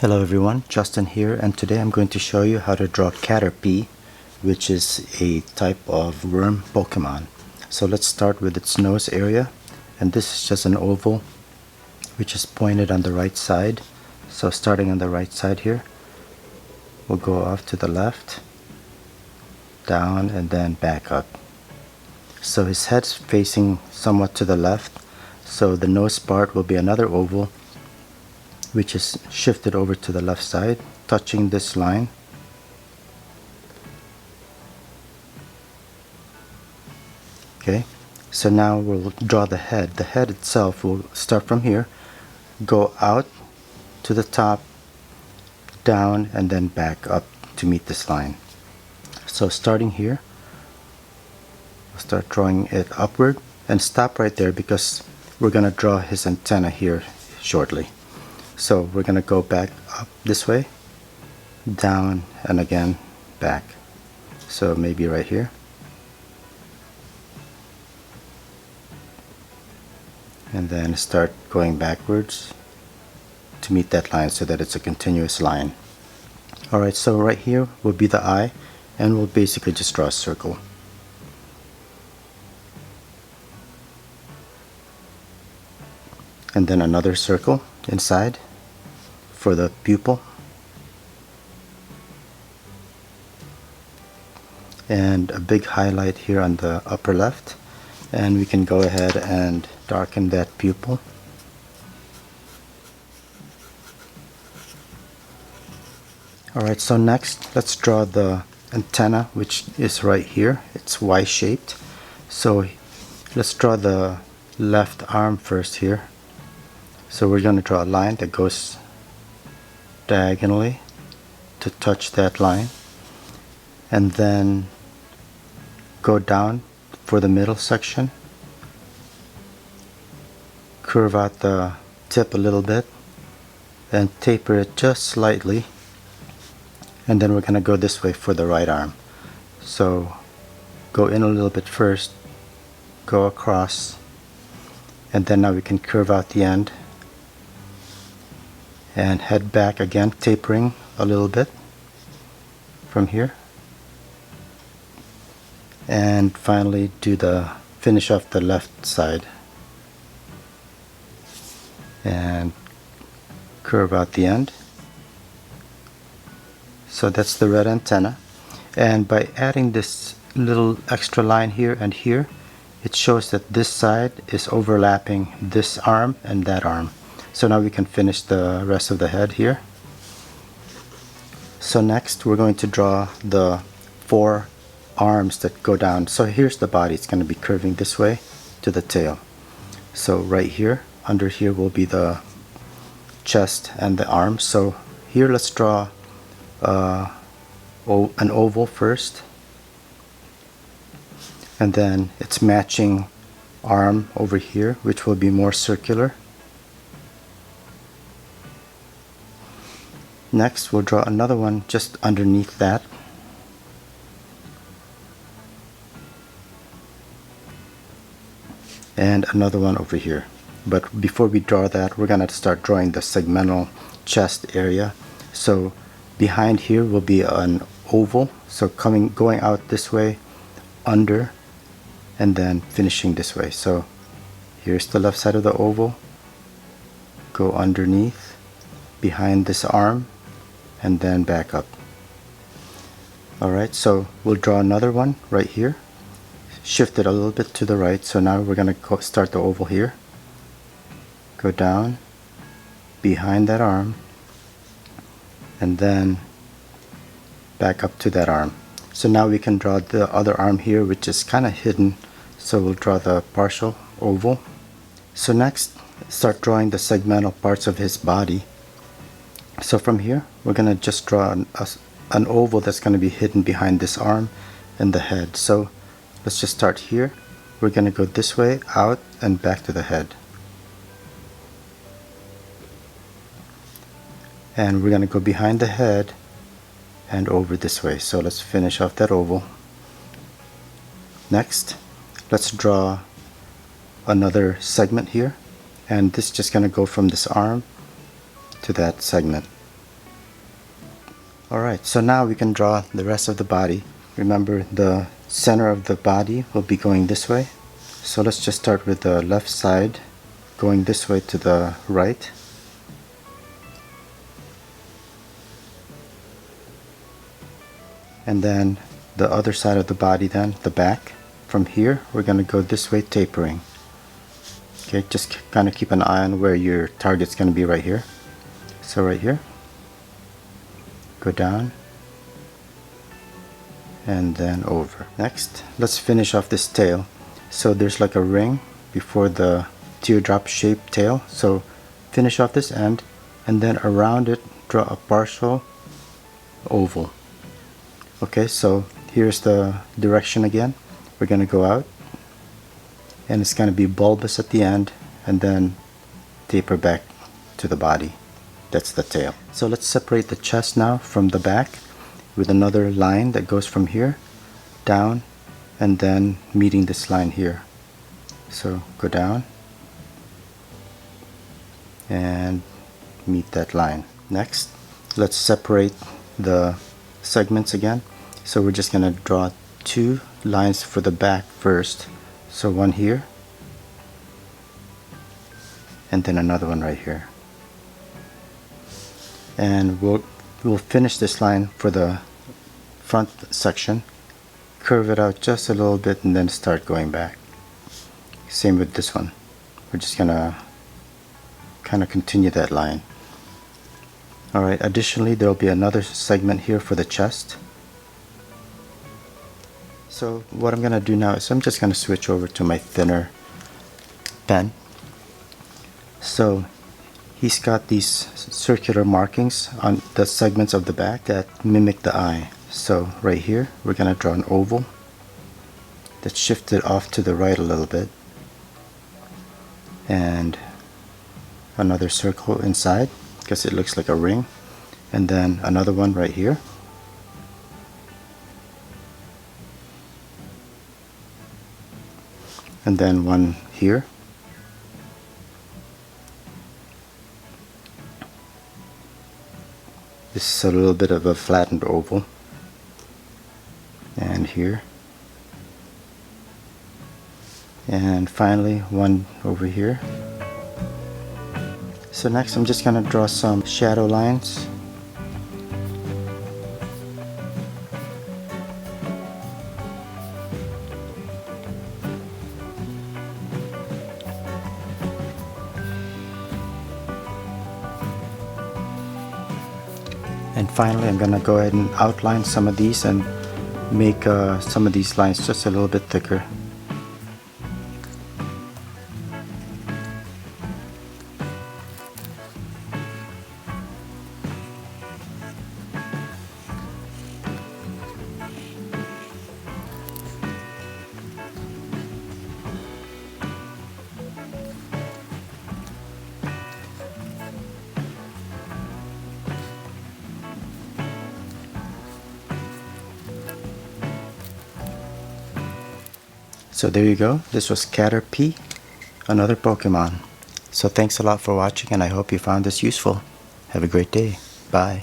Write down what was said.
Hello everyone, Justin here, and today I'm going to show you how to draw Caterpie, which is a type of worm Pokemon. So let's start with its nose area, and this is just an oval which is pointed on the right side. So starting on the right side here, we'll go off to the left, down, and then back up. So his head's facing somewhat to the left, so the nose part will be another oval which is shifted over to the left side, touching this line. Okay, so now we'll draw the head. The head itself will start from here, go out to the top, down, and then back up to meet this line. So starting here, we'll start drawing it upward and stop right there because we're going to draw his antenna here shortly. So we're going to go back up this way, down, and again back. So maybe right here. And then start going backwards to meet that line so that it's a continuous line. Alright, so right here will be the eye, and we'll basically just draw a circle. And then another circle inside for the pupil, and a big highlight here on the upper left, and we can go ahead and darken that pupil. Alright, so next let's draw the antenna, which is right here. It's Y-shaped, so let's draw the left arm first here. So we're going to draw a line that goes diagonally to touch that line, and then go down for the middle section, curve out the tip a little bit and taper it just slightly, and then we're going to go this way for the right arm. So go in a little bit first, go across, and then now we can curve out the end and head back again, tapering a little bit from here, and finally do the finish off the left side and curve out the end. So that's the red antenna, and by adding this little extra line here and here, it shows that this side is overlapping this arm and that arm. So now we can finish the rest of the head here. So next we're going to draw the 4 arms that go down. So here's the body. It's going to be curving this way to the tail. So right here, under here will be the chest and the arms. So here let's draw an oval first, and then its matching arm over here, which will be more circular. Next we'll draw another one just underneath that, and another one over here. But before we draw that, we're gonna start drawing the segmental chest area. So behind here will be an oval, so going out this way, under, and then finishing this way. So here's the left side of the oval, go underneath, behind this arm, and then back up. Alright, so we'll draw another one right here, shift it a little bit to the right. So now we're going to start the oval here, go down behind that arm, and then back up to that arm. So now we can draw the other arm here, which is kind of hidden, so we'll draw the partial oval. So next, start drawing the segmental parts of his body. So from here we're going to just draw an oval that's going to be hidden behind this arm and the head. So let's just start here. We're going to go this way, out, and back to the head. And we're going to go behind the head and over this way. So let's finish off that oval. Next, let's draw another segment here, and this is just going to go from this arm to that segment. Alright, so now we can draw the rest of the body. Remember, the center of the body will be going this way. So let's just start with the left side, going this way to the right. And then the other side of the body, then the back. From here, we're going to go this way, tapering. Okay, just kind of keep an eye on where your target's going to be right here. So right here, go down, and then over. Next, let's finish off this tail. So there's like a ring before the teardrop shaped tail. So finish off this end, and then around it, draw a partial oval. Okay, so here's the direction again. We're going to go out, and it's going to be bulbous at the end, and then taper back to the body. That's the tail. So let's separate the chest now from the back with another line that goes from here down and then meeting this line here. So go down and meet that line. Next, let's separate the segments again. So we're just going to draw two lines for the back first. So one here and then another one right here. And we'll finish this line for the front section, curve it out just a little bit, and then start going back. Same with this one. We're just gonna kind of continue that line. Alright, additionally there will be another segment here for the chest. So what I'm gonna do now is I'm just gonna switch over to my thinner pen. So he's got these circular markings on the segments of the back that mimic the eye. So right here we're going to draw an oval that's shifted off to the right a little bit, and another circle inside because it looks like a ring, and then another one right here, and then one here. This is a little bit of a flattened oval, and here, and finally one over here. So next I'm just going to draw some shadow lines. And finally I'm going to go ahead and outline some of these and make some of these lines just a little bit thicker. So there you go. This was Caterpie, another Pokemon. So thanks a lot for watching, and I hope you found this useful. Have a great day. Bye.